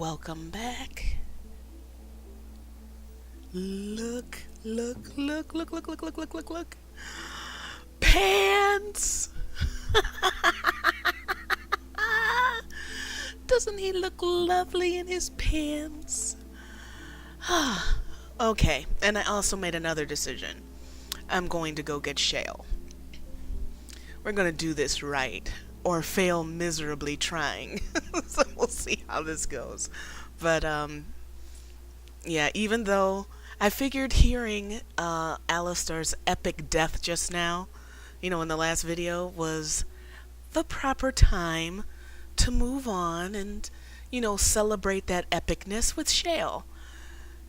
Welcome back. Look, look, look, look, look, look, look, look, look, look. Pants! Doesn't he look lovely in his pants? Okay, and I also made another decision. I'm going to go get Shale. We're going to do this right, or fail miserably trying. So we'll see how this goes. But, yeah, even though I figured hearing Alistar's epic death just now, in the last video, was the proper time to move on and, celebrate that epicness with Shale.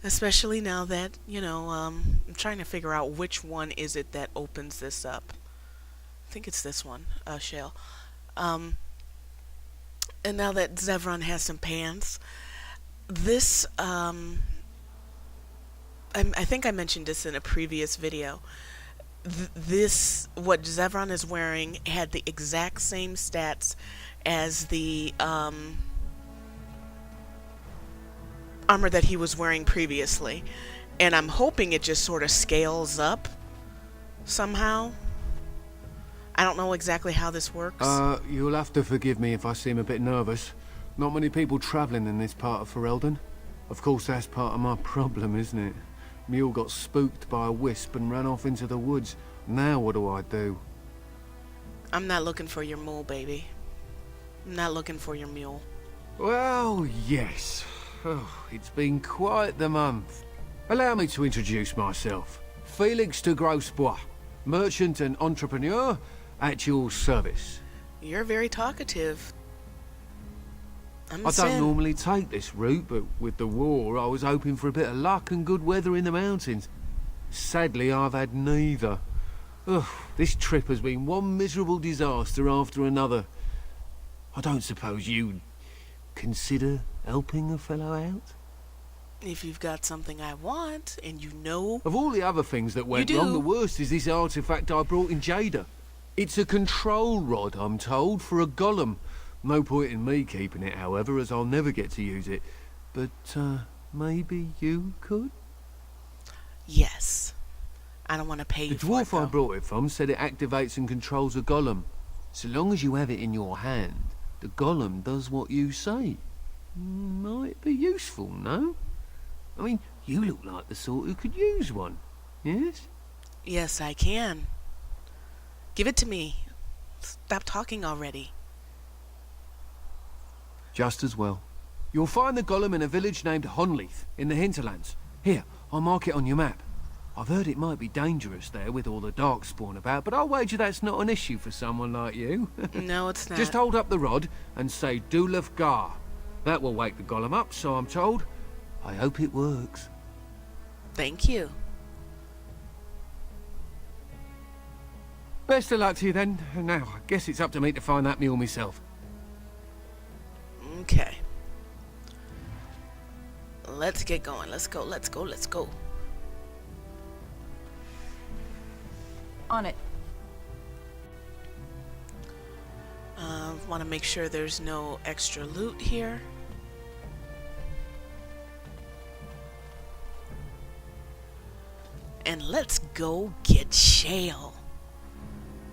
Especially now that, I'm trying to figure out which one is it that opens this up. I think it's this one, Shale. And now that Zevran has some pants, this, I think I mentioned this in a previous video. What Zevran is wearing had the exact same stats as the armor that he was wearing previously, and I'm hoping it just sort of scales up somehow. I don't know exactly how this works. You'll have to forgive me if I seem a bit nervous. Not many people travelling in this part of Ferelden. Of course, that's part of my problem, isn't it? Mule got spooked by a wisp and ran off into the woods. Now what do I do? I'm not looking for your mule, baby. I'm not looking for your mule. Well, yes. Oh, it's been quite the month. Allow me to introduce myself. Felix de Grosbois, merchant and entrepreneur at your service. You're very talkative. I don't normally take this route, but with the war, I was hoping for a bit of luck and good weather in the mountains. Sadly, I've had neither. Ugh, this trip has been one miserable disaster after another. I don't suppose you'd consider helping a fellow out? If you've got something I want, and Of all the other things that went wrong, the worst is this artifact I brought in Jada. It's a control rod, I'm told, for a golem. No point in me keeping it, however, as I'll never get to use it. But, maybe you could? Yes. I don't want to pay you for it, The dwarf I brought it from said it activates and controls a golem. So long as you have it in your hand, the golem does what you say. Might be useful, no? I mean, you look like the sort who could use one, yes? Yes, I can. Give it to me. Stop talking already. Just as well. You'll find the golem in a village named Honleith, in the hinterlands. Here, I'll mark it on your map. I've heard it might be dangerous there with all the darkspawn about, but I'll wager that's not an issue for someone like you. No, it's not. Just hold up the rod and say Dulaf Gar. That will wake the golem up, so I'm told. I hope it works. Thank you. Best of luck to you then. Now, I guess it's up to me to find that mule myself. Okay. Let's get going. Let's go, let's go, let's go. On it. Want to make sure there's no extra loot here. And let's go get Shale.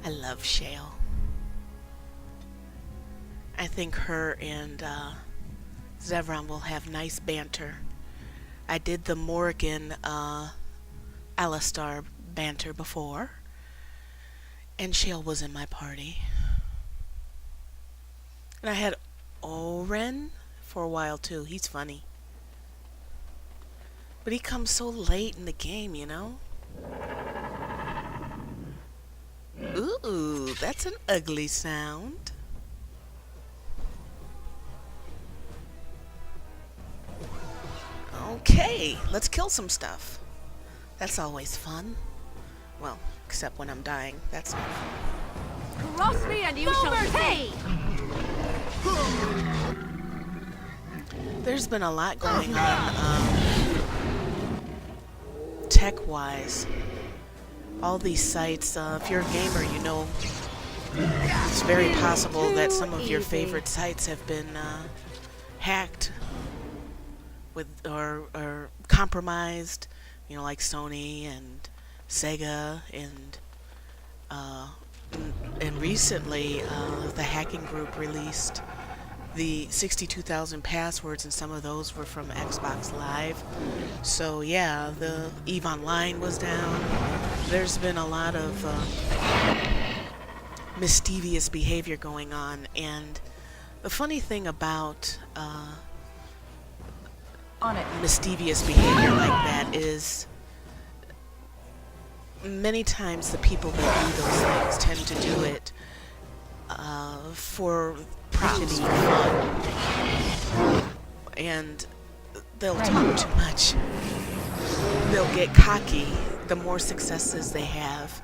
I love Shale. I think her and Zevran will have nice banter. I did the Morgan Alistar banter before, and Shale was in my party. And I had Oren for a while too. He's funny. But he comes so late in the game, Ooh, that's an ugly sound. Okay, let's kill some stuff. That's always fun. Well, except when I'm dying. That's not fun. Cross me and you shall pay! There's been a lot going on, tech-wise. All these sites, if you're a gamer, it's very possible that some of your favorite sites have been hacked or compromised, like Sony and Sega and recently the hacking group released the 62,000 passwords, and some of those were from Xbox Live. So yeah, the EVE Online was down. There's been a lot of mischievous behavior going on, and the funny thing about mischievous behavior like that is many times the people that do those things tend to do it for props, for fun, and they'll talk too much. They'll get cocky. The more successes they have,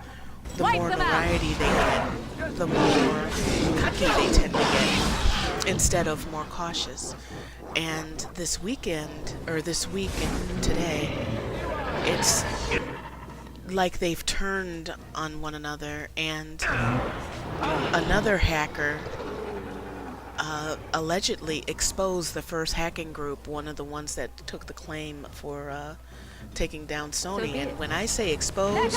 the more notoriety they get, the more cocky they tend to get, instead of more cautious. And this weekend, or this week and today, it's like they've turned on one another, and another hacker allegedly exposed the first hacking group, one of the ones that took the claim for taking down Sony. And when I say exposed,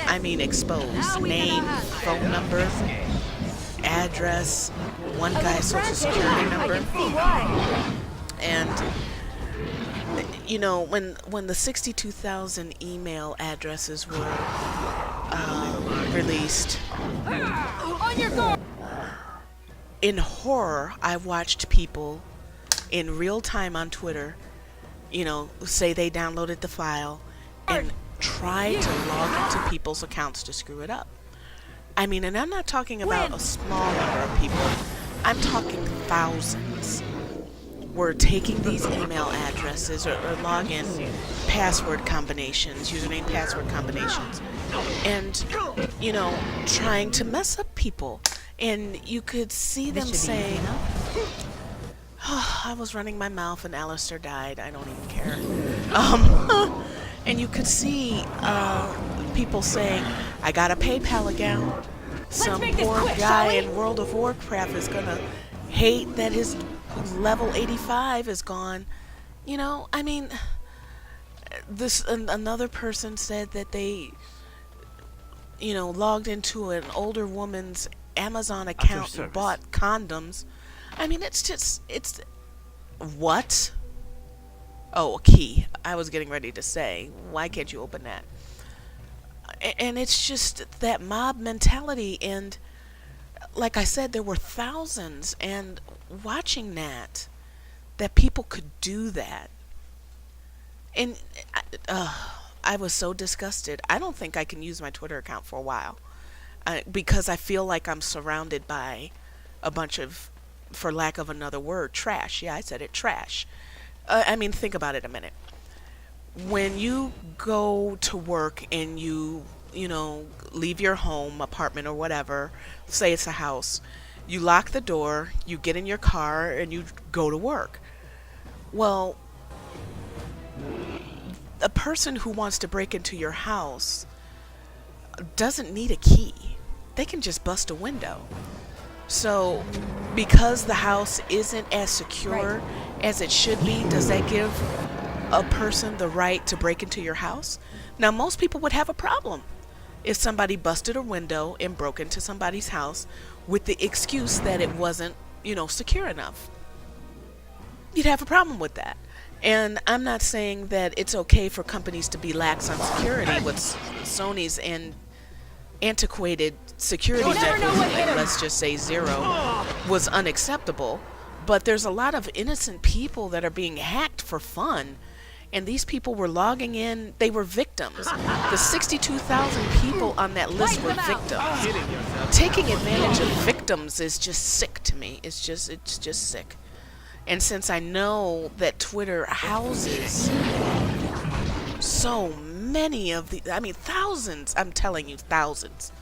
I mean exposed. Name, phone number, address, one guy's social security number. And when the 62,000 email addresses were released, in horror, I watched people in real time on Twitter, say they downloaded the file and try to log into people's accounts to screw it up. I mean, and I'm not talking about a small number of people. I'm talking thousands were taking these email addresses or login password combinations, username password combinations, and, trying to mess up people. And you could see them saying, I was running my mouth and Alistair died. I don't even care. And you could see people saying, I got a PayPal account. Some poor guy in World of Warcraft is going to hate that his level 85 is gone. I mean, another person said that they, logged into an older woman's Amazon account and bought condoms. I mean, it's what? Oh, a key. I was getting ready to say, why can't you open that? And it's just that mob mentality. And like I said, there were thousands, and watching that people could do that. And I was so disgusted. I don't think I can use my Twitter account for a while. Because I feel like I'm surrounded by a bunch of, for lack of another word, trash. Yeah, I said it, trash. I mean, think about it a minute. When you go to work and you leave your home, apartment, or whatever, say it's a house, you lock the door, you get in your car, and you go to work. Well, a person who wants to break into your house doesn't need a key. They can just bust a window. So, because the house isn't as secure as it should be, does that give a person the right to break into your house? Now, most people would have a problem if somebody busted a window and broke into somebody's house with the excuse that it wasn't, secure enough. You'd have a problem with that. And I'm not saying that it's okay for companies to be lax on security. With Sony's and antiquated security measures, let's just say zero, was unacceptable. But there's a lot of innocent people that are being hacked for fun, and these people were logging in. They were victims. The 62,000 people on that list were victims. Taking advantage of victims is just sick to me. It's just sick. And since I know that Twitter houses so many of thousands, I'm telling you, thousands,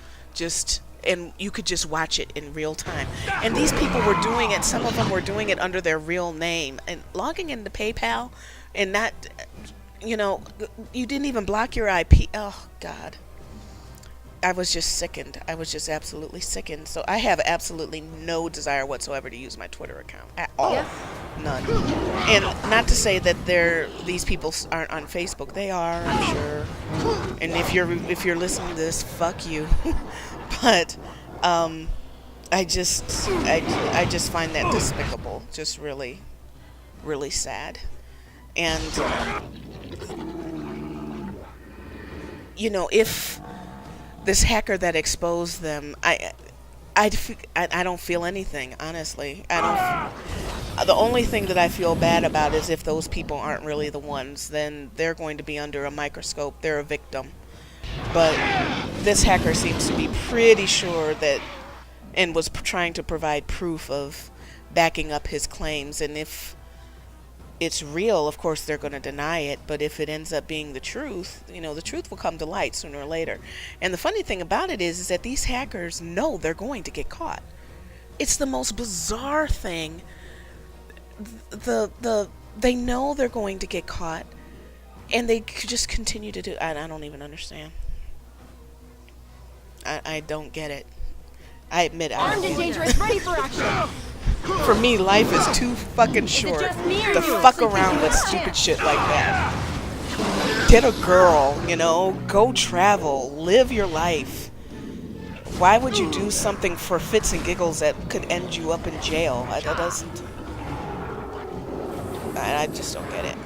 and you could just watch it in real time. And these people were doing it, some of them were doing it under their real name, and logging into PayPal, and not, you didn't even block your IP. Oh, God. I was just sickened. I was just absolutely sickened. So I have absolutely no desire whatsoever to use my Twitter account at all. None. And not to say that these people aren't on Facebook. They are, I'm sure. And if you're listening to this, fuck you. But I just find that despicable. Just really, really sad. And you know, if this hacker that exposed them, I don't feel anything, honestly. The only thing that I feel bad about is if those people aren't really the ones, then they're going to be under a microscope. They're a victim. But this hacker seems to be pretty sure that, and was trying to provide proof of backing up his claims. And if it's real, of course they're going to deny it. But if it ends up being the truth, you know, the truth will come to light sooner or later. And the funny thing about it is that these hackers know they're going to get caught. It's the most bizarre thing. They know they're going to get caught, and they just continue to do. I don't even understand. I don't get it. I admit I Armed and dangerous, ready for action. For me, life is too fucking short to fuck around with stupid shit like that. Get a girl, you know, go travel, live your life. Why would you do something for fits and giggles that could end you up in jail? That doesn't. I just don't get it.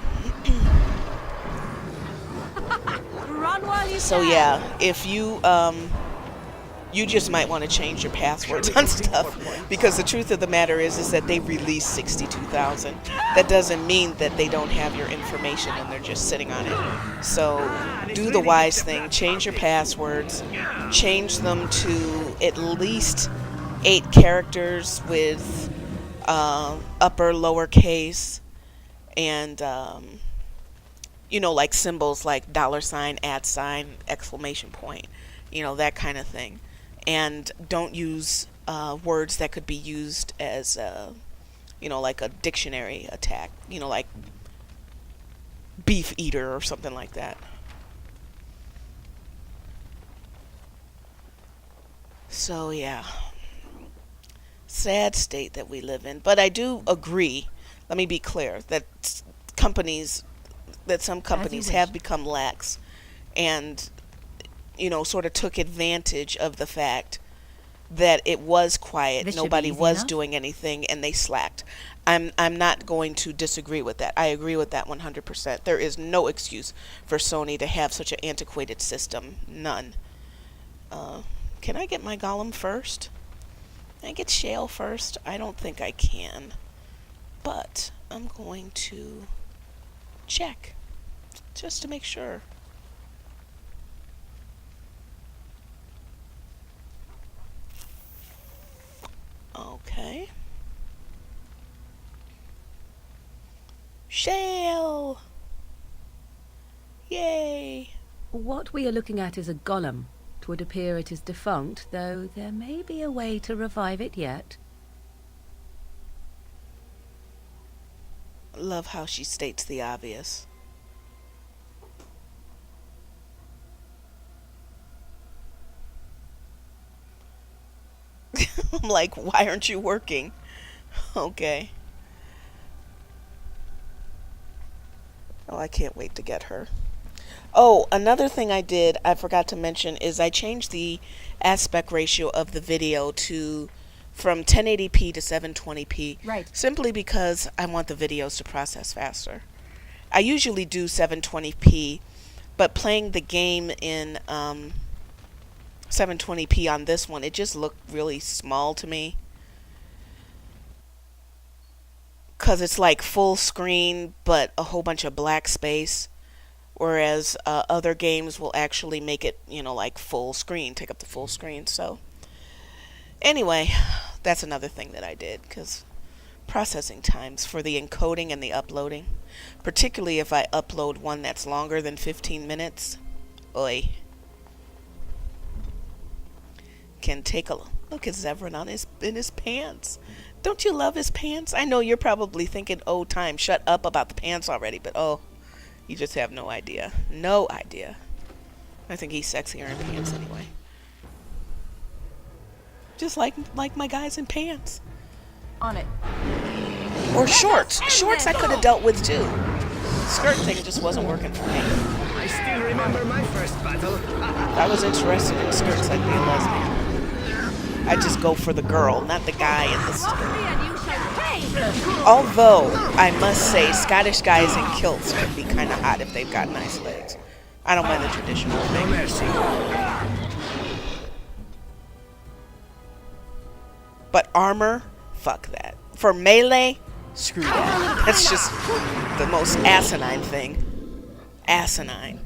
Run while you So can. yeah, if you you just might want to change your passwords on stuff, because the truth of the matter is that they released 62,000. That doesn't mean that they don't have your information and they're just sitting on it. So do the wise thing, change your passwords, change them to at least 8 characters with upper, lowercase, and you know, like symbols like $, @ exclamation point, you know, that kind of thing. And don't use words that could be used as you know, like a dictionary attack, you know, like beef eater or something like that. So yeah, sad state that we live in. But I do agree, let me be clear, that some companies have become lax and, you know, sort of took advantage of the fact that it was quiet, nobody was doing anything, and they slacked. I'm not going to disagree with that. I agree with that 100%. There is no excuse for Sony to have such an antiquated system. None. Can I get my golem first? Can I get Shale first? I don't think I can. But I'm going to check just to make sure. Okay. Shale! Yay! What we are looking at is a golem. It would appear it is defunct, though there may be a way to revive it yet. Love how she states the obvious. I'm like, why aren't you working? Okay. Oh, I can't wait to get her. Oh, another thing I did, I forgot to mention, is I changed the aspect ratio of the video from 1080p to 720p. Right. Simply because I want the videos to process faster. I usually do 720p, but playing the game in 720p on this one, it just looked really small to me. Because it's like full screen, but a whole bunch of black space. Whereas other games will actually make it, you know, like full screen, take up the full screen. So, anyway, that's another thing that I did, because processing times for the encoding and the uploading, particularly if I upload one that's longer than 15 minutes, oy. Can take a look at Zevran in his pants. Don't you love his pants? I know you're probably thinking, oh, Tyme, shut up about the pants already, but oh, you just have no idea. No idea. I think he's sexier in pants anyway. Just like my guys in pants. On it. Or shorts. Shorts I could have dealt with too. Skirt thing just wasn't working for me. I still remember my first battle. If I was interested in skirts, I'd be a lesbian. I'd just go for the girl, not the guy in the skirt. Although, I must say, Scottish guys in kilts can be kind of hot if they've got nice legs. I don't mind the traditional thing. But armor? Fuck that. For melee? Screw that. That's just the most asinine thing. Asinine.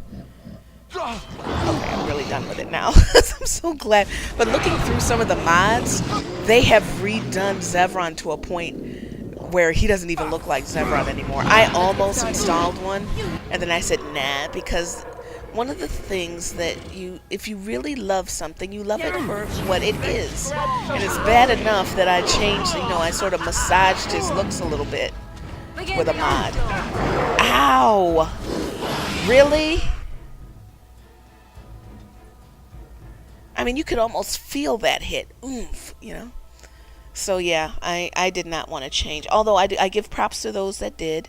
Okay, I'm really done with it now. I'm so glad. But looking through some of the mods, they have redone Zevran to a point where he doesn't even look like Zevran anymore. I almost installed one, and then I said nah, because one of the things that if you really love something, you love it for what it is. And it's bad enough that I changed, I sort of massaged his looks a little bit with a mod. Ow! Really? I mean, you could almost feel that hit. Oomph, So yeah, I did not want to change. Although I give props to those that did,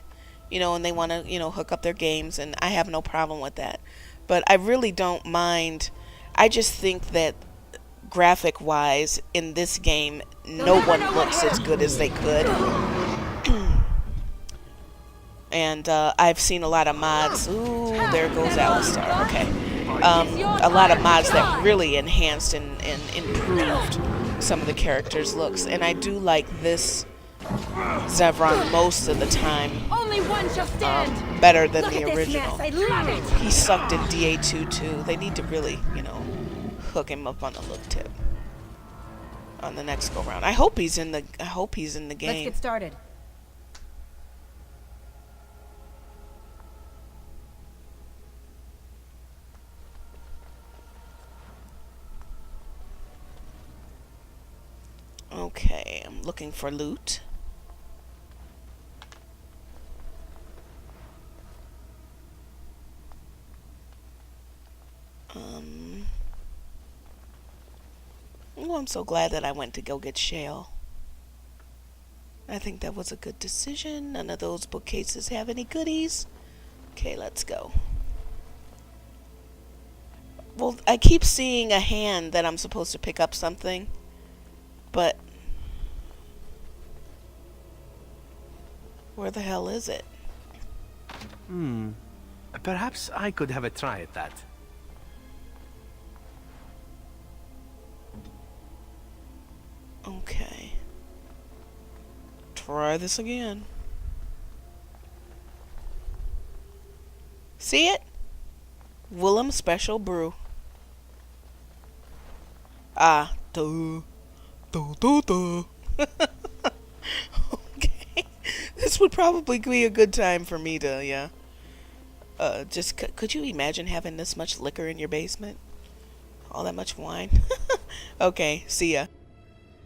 and they want to, hook up their games, and I have no problem with that. But I really don't mind. I just think that graphic-wise, in this game, no one looks as good as they could. And I've seen a lot of mods. Ooh, there goes Alistar. Okay. A lot of mods that really enhanced and improved some of the characters' looks. And I do like this Zevran most of the time better than the original. He sucked in DA2 too. They need to really, hook him up on the look tip on the next go round. I hope he's in the game. Let's get started. Okay, I'm looking for loot. Oh, I'm so glad that I went to go get Shale. I think that was a good decision. None of those bookcases have any goodies. Okay, let's go. Well, I keep seeing a hand that I'm supposed to pick up something. But where the hell is it? Perhaps I could have a try at that. Okay. Try this again. See it? Willem Special Brew. Ah, duh. Okay. This would probably be a good time for me to, yeah. Could you imagine having this much liquor in your basement? All that much wine? Okay, see ya.